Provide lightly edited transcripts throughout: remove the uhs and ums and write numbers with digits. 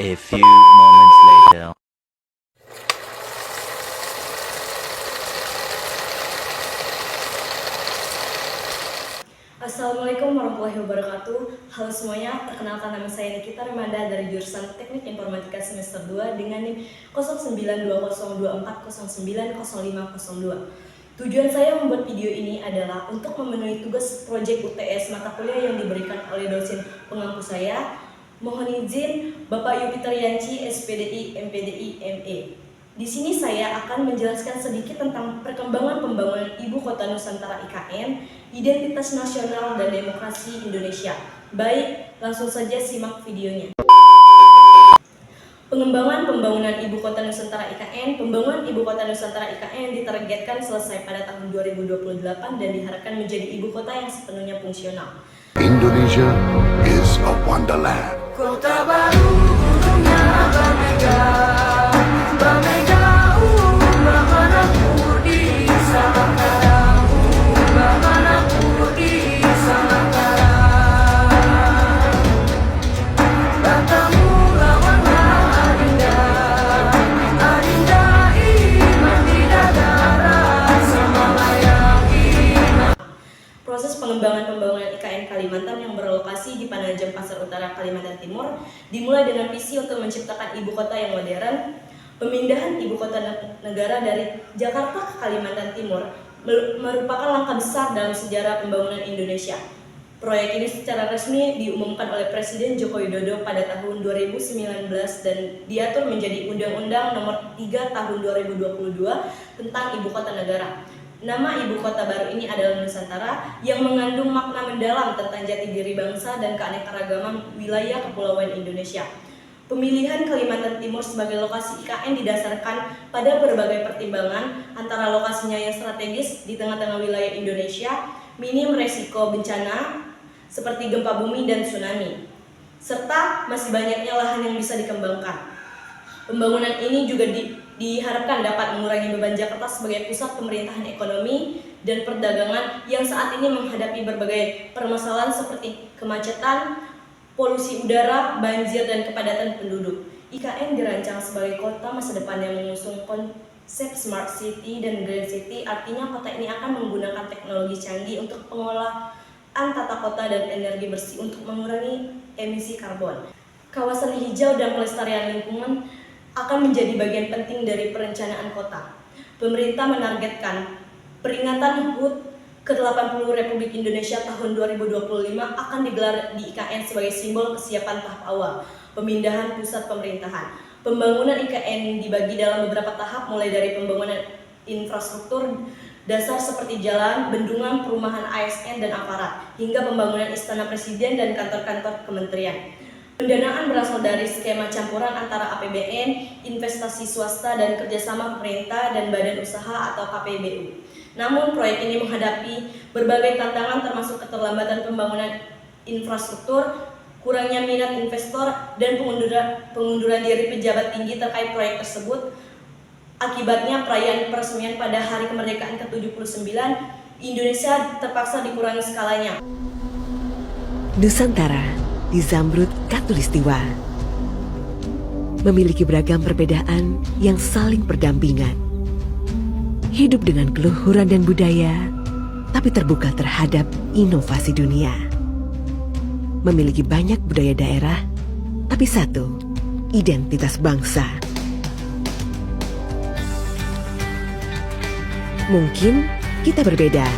A few moments later. Assalamualaikum warahmatullahi wabarakatuh. Halo semuanya, perkenalkan nama saya Nikita Remanda dari jurusan Teknik Informatika semester 2 dengan NIM 092024090502. Tujuan saya membuat video ini adalah untuk memenuhi tugas proyek UTS mata kuliah yang diberikan oleh dosen pengampu saya. Mohon izin Bapak Yupiter Yanci, SPDI, MPDI, ME. Di sini saya akan menjelaskan sedikit tentang perkembangan pembangunan Ibu Kota Nusantara IKN, identitas nasional dan demokrasi Indonesia. Baik, langsung saja simak videonya. Pengembangan pembangunan Ibu Kota Nusantara IKN. Pembangunan Ibu Kota Nusantara IKN ditargetkan selesai pada tahun 2028 dan diharapkan menjadi ibu kota yang sepenuhnya fungsional. Indonesia is a wonderland. Kota baru gunungnya Bamega, Bamega bahkan aku di Salakara, bahkan aku di Salakara. Katamu lawanlah Adinda, Adinda iman tidak darah sama layak iman. Proses pengembangan pembangunan IKN Kalimantan yang berlokasi di Panajam Pasar Utara, Kalimantan Timur dimulai dengan visi untuk menciptakan ibu kota yang modern. Pemindahan ibu kota negara dari Jakarta ke Kalimantan Timur merupakan langkah besar dalam sejarah pembangunan Indonesia. Proyek ini secara resmi diumumkan oleh Presiden Joko Widodo pada tahun 2019 dan diatur menjadi Undang-Undang Nomor 3 Tahun 2022 tentang Ibu Kota Negara. Nama ibu kota baru ini adalah Nusantara yang mengandung makna mendalam tentang jati diri bangsa dan keanekaragaman wilayah kepulauan Indonesia. Pemilihan Kalimantan Timur sebagai lokasi IKN didasarkan pada berbagai pertimbangan, antara lokasinya yang strategis di tengah-tengah wilayah Indonesia, minim resiko bencana seperti gempa bumi dan tsunami, serta masih banyaknya lahan yang bisa dikembangkan. Pembangunan ini juga diharapkan dapat mengurangi beban Jakarta sebagai pusat pemerintahan ekonomi dan perdagangan yang saat ini menghadapi berbagai permasalahan seperti kemacetan, polusi udara, banjir, dan kepadatan penduduk. IKN dirancang sebagai kota masa depan yang mengusung konsep Smart City dan Green City, artinya kota ini akan menggunakan teknologi canggih untuk pengolahan tata kota dan energi bersih untuk mengurangi emisi karbon. Kawasan hijau dan pelestarian lingkungan akan menjadi bagian penting dari perencanaan kota. Pemerintah menargetkan peringatan HUT ke-80 Republik Indonesia tahun 2025 akan digelar di IKN sebagai simbol kesiapan tahap awal pemindahan pusat pemerintahan. Pembangunan IKN dibagi dalam beberapa tahap, mulai dari pembangunan infrastruktur dasar seperti jalan, bendungan, perumahan ASN dan aparat, hingga pembangunan istana presiden dan kantor-kantor kementerian. Pendanaan berasal dari skema campuran antara APBN, investasi swasta, dan kerjasama pemerintah dan badan usaha atau KPBU. Namun proyek ini menghadapi berbagai tantangan termasuk keterlambatan pembangunan infrastruktur, kurangnya minat investor, dan pengunduran diri pejabat tinggi terkait proyek tersebut. Akibatnya perayaan peresmian pada Hari Kemerdekaan ke-79 Indonesia terpaksa dikurangi skalanya. Nusantara di Zamrud Katulistiwa memiliki beragam perbedaan yang saling berdampingan. Hidup dengan keluhuran dan budaya, tapi terbuka terhadap inovasi dunia. Memiliki banyak budaya daerah, tapi satu, identitas bangsa. Mungkin kita berbeda,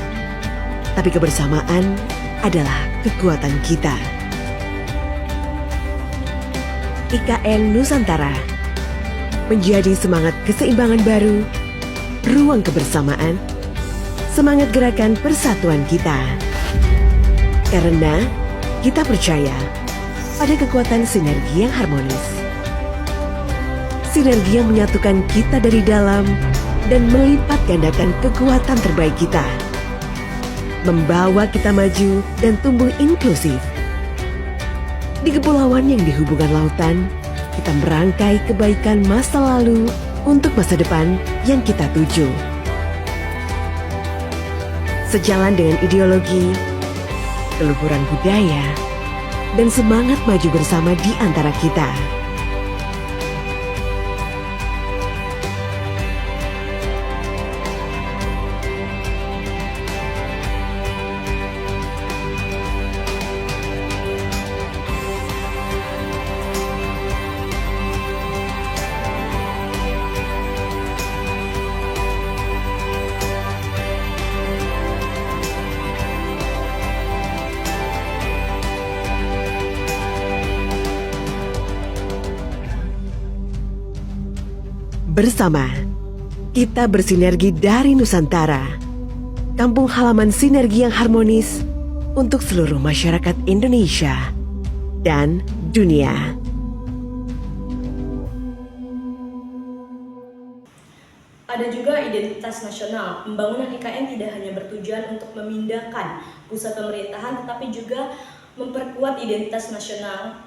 tapi kebersamaan adalah kekuatan kita. IKN Nusantara menjadi semangat keseimbangan baru, ruang kebersamaan, semangat gerakan persatuan kita. Karena kita percaya pada kekuatan sinergi yang harmonis. Sinergi yang menyatukan kita dari dalam dan melipat gandakan kekuatan terbaik kita. Membawa kita maju dan tumbuh inklusif. Di kepulauan yang dihubungkan lautan, kita merangkai kebaikan masa lalu untuk masa depan yang kita tuju. Sejalan dengan ideologi, keluhuran budaya, dan semangat maju bersama di antara kita. Bersama, kita bersinergi dari Nusantara, kampung halaman sinergi yang harmonis untuk seluruh masyarakat Indonesia dan dunia. Ada juga identitas nasional. Pembangunan IKN tidak hanya bertujuan untuk memindahkan pusat pemerintahan, tetapi juga memperkuat identitas nasional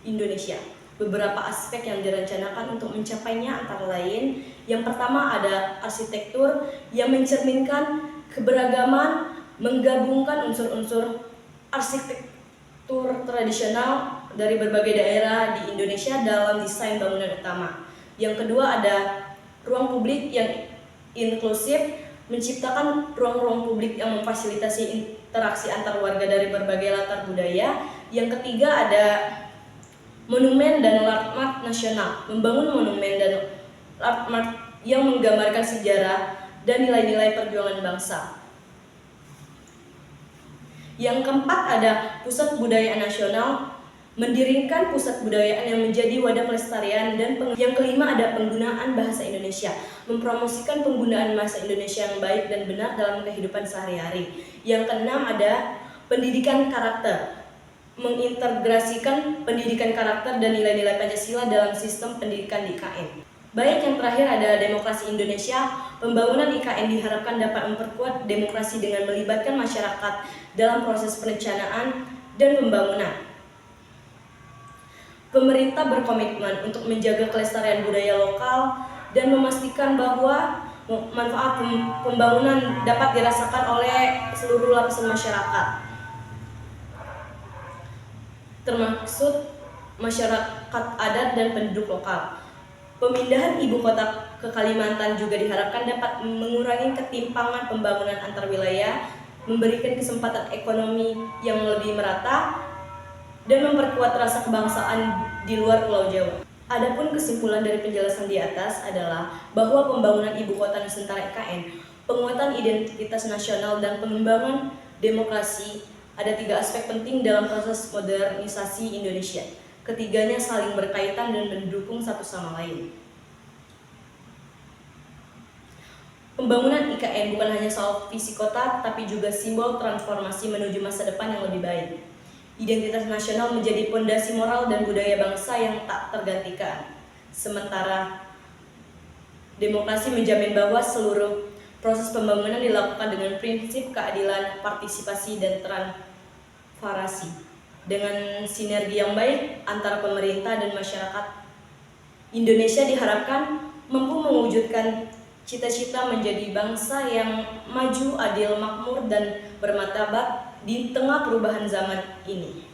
Indonesia. Beberapa aspek yang direncanakan untuk mencapainya antara lain, yang pertama ada arsitektur yang mencerminkan keberagaman, menggabungkan unsur-unsur arsitektur tradisional dari berbagai daerah di Indonesia dalam desain bangunan utama. Yang kedua ada ruang publik yang inklusif, menciptakan ruang-ruang publik yang memfasilitasi interaksi antar warga dari berbagai latar budaya. Yang ketiga ada monumen dan landmark nasional, membangun monumen dan landmark yang menggambarkan sejarah dan nilai-nilai perjuangan bangsa. Yang keempat ada pusat budaya nasional, mendirikan pusat budayaan yang menjadi wadah pelestarian. Dan yang kelima ada penggunaan bahasa Indonesia, mempromosikan penggunaan bahasa Indonesia yang baik dan benar dalam kehidupan sehari-hari. Yang keenam ada pendidikan karakter, mengintegrasikan pendidikan karakter dan nilai-nilai Pancasila dalam sistem pendidikan di IKN. Baik, yang terakhir ada demokrasi Indonesia. Pembangunan IKN diharapkan dapat memperkuat demokrasi dengan melibatkan masyarakat dalam proses perencanaan dan pembangunan. Pemerintah berkomitmen untuk menjaga kelestarian budaya lokal dan memastikan bahwa manfaat pembangunan dapat dirasakan oleh seluruh lapisan masyarakat, termasuk masyarakat adat dan penduduk lokal. Pemindahan ibu kota ke Kalimantan juga diharapkan dapat mengurangi ketimpangan pembangunan antar wilayah, memberikan kesempatan ekonomi yang lebih merata, dan memperkuat rasa kebangsaan di luar Pulau Jawa. Adapun kesimpulan dari penjelasan di atas adalah bahwa pembangunan ibu kota Nusantara IKN, penguatan identitas nasional, dan pengembangan demokrasi ada 3 aspek penting dalam proses modernisasi Indonesia. Ketiganya saling berkaitan dan mendukung satu sama lain. Pembangunan IKN bukan hanya soal visi kota, tapi juga simbol transformasi menuju masa depan yang lebih baik. Identitas nasional menjadi pondasi moral dan budaya bangsa yang tak tergantikan. Sementara demokrasi menjamin bahwa seluruh proses pembangunan dilakukan dengan prinsip keadilan, partisipasi, dan transparansi. Dengan sinergi yang baik antara pemerintah dan masyarakat, Indonesia diharapkan mampu mewujudkan cita-cita menjadi bangsa yang maju, adil, makmur, dan bermartabat di tengah perubahan zaman ini.